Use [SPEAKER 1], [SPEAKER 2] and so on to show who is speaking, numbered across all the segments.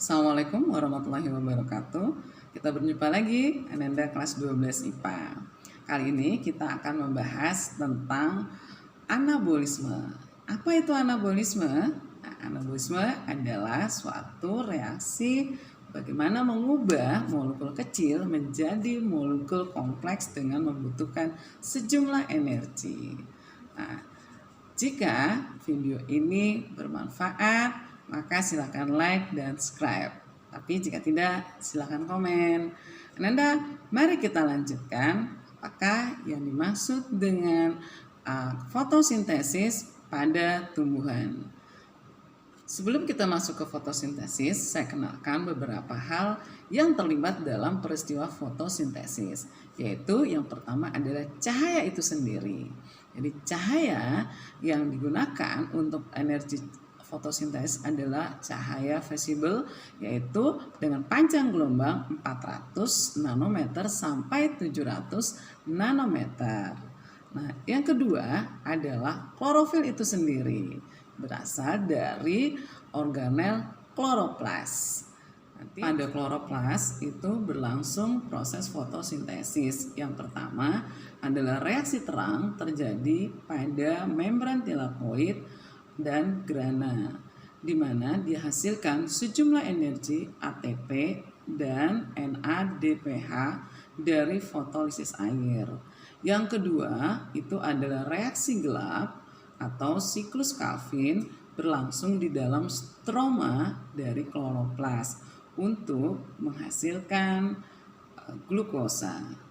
[SPEAKER 1] Assalamualaikum warahmatullahi wabarakatuh. Kita berjumpa lagi, Ananda kelas 12 IPA. Kali ini kita akan membahas tentang anabolisme. Apa itu anabolisme? Anabolisme adalah suatu reaksi bagaimana mengubah molekul kecil menjadi molekul kompleks dengan membutuhkan sejumlah energi. Nah, jika video ini bermanfaat, maka silakan like dan subscribe. Tapi jika tidak, silakan komen. Ananda, mari kita lanjutkan. Apakah yang dimaksud dengan fotosintesis pada tumbuhan? Sebelum kita masuk ke fotosintesis, saya kenalkan beberapa hal yang terlibat dalam peristiwa fotosintesis, yaitu yang pertama adalah cahaya itu sendiri. Jadi cahaya yang digunakan untuk energi fotosintesis adalah cahaya visible, yaitu dengan panjang gelombang 400 nanometer sampai 700 nanometer. Nah, yang kedua adalah klorofil itu sendiri, berasal dari organel kloroplas. Nanti pada kloroplas itu berlangsung proses fotosintesis. Yang pertama adalah reaksi terang terjadi pada membran tilakoid dan grana, di mana dihasilkan sejumlah energi ATP dan NADPH dari fotolisis air. Yang kedua itu adalah reaksi gelap atau siklus Calvin berlangsung di dalam stroma dari kloroplas untuk menghasilkan glukosa.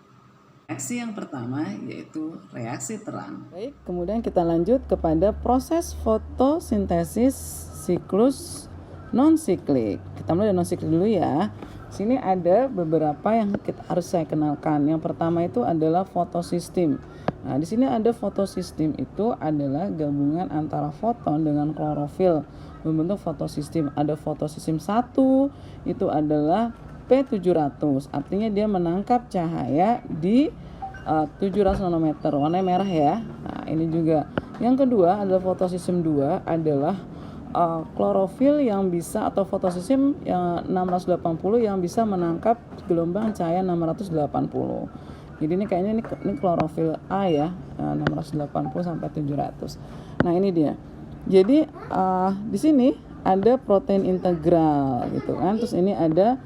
[SPEAKER 1] Reaksi yang pertama yaitu reaksi terang. Baik, kemudian kita lanjut kepada proses fotosintesis siklus non-siklik. Kita mulai dari non-siklik dulu ya. Sini ada beberapa yang harus saya kenalkan. Yang pertama itu adalah fotosistem. Nah, di sini ada fotosistem, itu adalah gabungan antara foton dengan klorofil membentuk fotosistem. Ada fotosistem 1, itu adalah P700, artinya dia menangkap cahaya di 700 nanometer, warna merah ya. Nah, ini juga. Yang kedua adalah fotosistem 2, adalah klorofil yang bisa, atau fotosistem yang 680 yang bisa menangkap gelombang cahaya 680. Jadi ini kayaknya ini klorofil A ya, 680 sampai 700. Nah, ini dia. Jadi di sini ada protein integral gitu kan. Terus ini ada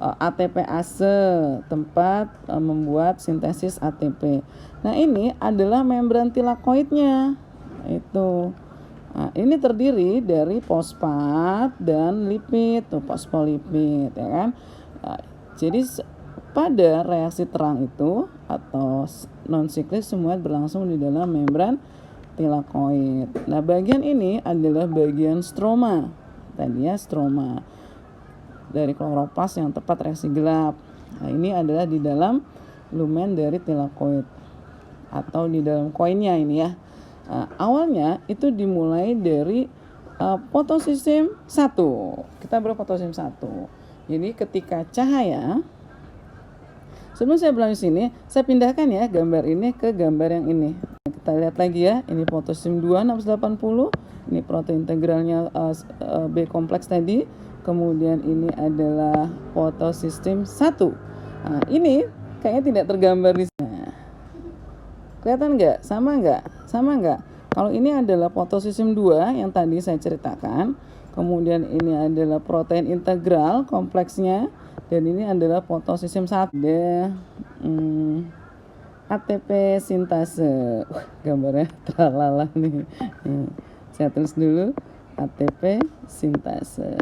[SPEAKER 1] ATPase, tempat membuat sintesis ATP. Nah, ini adalah membran tilakoidnya. Itu. Nah, ini terdiri dari fosfat dan lipid, tuh fosfolipid ya kan. Nah, jadi pada reaksi terang itu atau non-siklik semua berlangsung di dalam membran tilakoid. Nah, bagian ini adalah bagian stroma. Tadi ya, stroma dari kloroplas yang tepat reaksi gelap. Nah, ini adalah di dalam lumen dari tilakoid atau di dalam koinnya ini ya. Nah, awalnya itu dimulai dari fotosistem 1. Kita berfotosistem 1. Jadi ketika cahaya, sebelum saya bilang di sini, saya pindahkan ya gambar ini ke gambar yang ini. Kita lihat lagi ya, ini fotosistem 2 680, ini protein integralnya B kompleks tadi. Kemudian ini adalah fotosistem 1. Nah, ini kayaknya tidak tergambar di sini. Kelihatan nggak? Sama nggak? Sama nggak? Kalau ini adalah fotosistem 2 yang tadi saya ceritakan. Kemudian ini adalah protein integral kompleksnya. Dan ini adalah fotosistem 1. Ada ATP sintase. Gambarnya terlalu nih. Saya tulis dulu ATP sintase.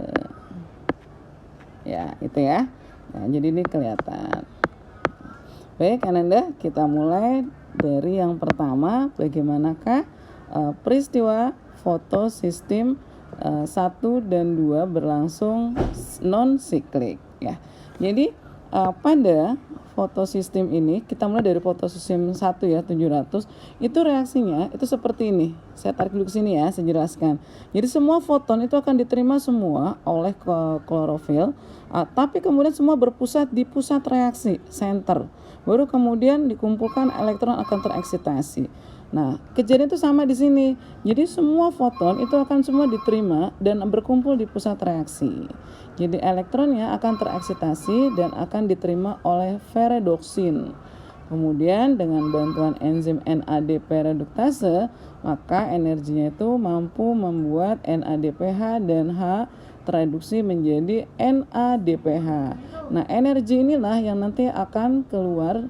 [SPEAKER 1] Ya, itu ya. Nah, jadi ini kelihatan. Baik, Ananda, kita mulai dari yang pertama. Bagaimanakah peristiwa fotosistem 1 dan 2 berlangsung non-siklik ya. Jadi pada fotosistem ini, kita mulai dari fotosistem 1 ya, 700. Itu reaksinya itu seperti ini. Saya tarik dulu ke sini ya, saya jelaskan. Jadi semua foton itu akan diterima semua oleh klorofil, tapi kemudian semua berpusat di pusat reaksi, center. Baru kemudian dikumpulkan elektron akan tereksitasi. Nah, kejadian itu sama di sini. Jadi semua foton itu akan semua diterima dan berkumpul di pusat reaksi. Jadi elektronnya akan tereksitasi dan akan diterima oleh ferredoksin. Kemudian dengan bantuan enzim NADP reduktase, maka energinya itu mampu membuat NADPH dan H tereduksi menjadi NADPH. Nah, energi inilah yang nanti akan keluar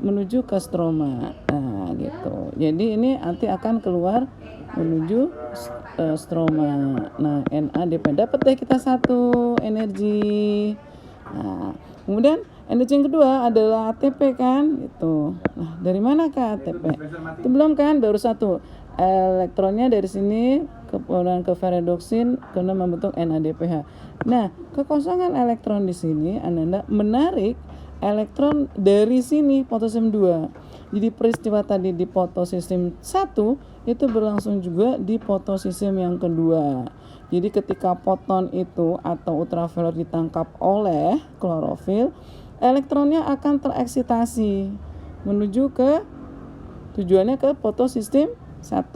[SPEAKER 1] menuju ke stroma. Nah, gitu. Jadi ini nanti akan keluar menuju stroma. Nah, NADP dapat deh kita satu energi. Nah, kemudian energi yang kedua adalah ATP kan, gitu. Nah, dari mana ke ATP? Itu belum kan, baru satu. Elektronnya dari sini ke ferredoksin karena membentuk NADPH. Nah, kekosongan elektron di sini Anda menarik elektron dari sini fotosistem 2. Jadi peristiwa tadi di fotosistem 1 itu berlangsung juga di fotosistem yang kedua. Jadi ketika foton itu atau ultraviolet ditangkap oleh klorofil, elektronnya akan tereksitasi menuju ke tujuannya ke fotosistem 1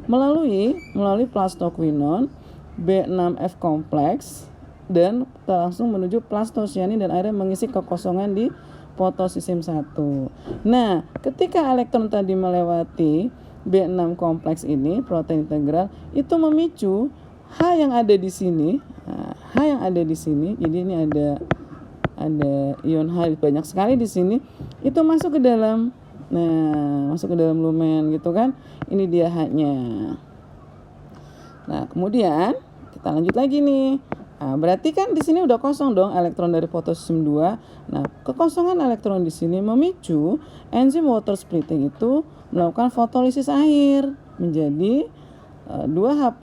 [SPEAKER 1] melalui plastoquinon, B6F kompleks dan langsung menuju plastosianin dan akhirnya mengisi kekosongan di fotosistem 1. Nah, ketika elektron tadi melewati B6 kompleks ini, protein integral, itu memicu H yang ada di sini. Nah, H yang ada di sini, jadi ini ada ion H banyak sekali di sini, itu masuk ke dalam lumen gitu kan. Ini dia H-nya. Nah, kemudian kita lanjut lagi nih. Nah, berarti kan di sini udah kosong dong elektron dari fotosistem 2. Nah, kekosongan elektron di sini memicu enzim water splitting itu melakukan fotolisis air menjadi 2H+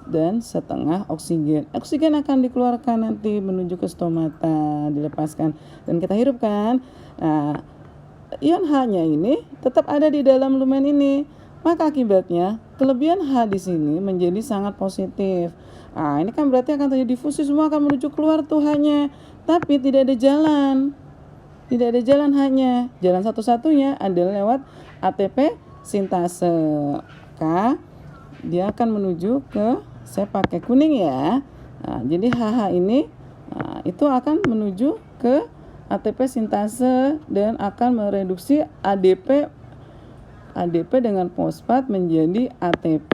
[SPEAKER 1] dan setengah oksigen. Oksigen akan dikeluarkan nanti menuju ke stomata, dilepaskan dan kita hirupkan. Nah, ion H-nya ini tetap ada di dalam lumen ini. Maka akibatnya kelebihan H di sini menjadi sangat positif. Nah, ini kan berarti akan terjadi fusi, semua akan menuju keluar tuh H-nya. Tapi tidak ada jalan. Tidak ada jalan H-nya. Jalan satu-satunya adalah lewat ATP sintase. Maka dia akan menuju ke, saya pakai kuning ya. Nah, jadi HH ini itu akan menuju ke ATP sintase dan akan mereduksi ADP dengan fosfat menjadi ATP.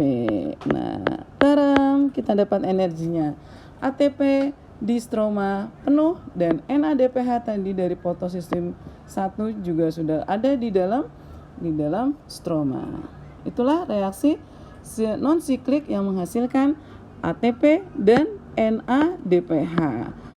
[SPEAKER 1] Nah, taram, kita dapat energinya. ATP di stroma penuh dan NADPH tadi dari fotosistem 1 juga sudah ada di dalam stroma. Itulah reaksi non siklik yang menghasilkan ATP dan NADPH.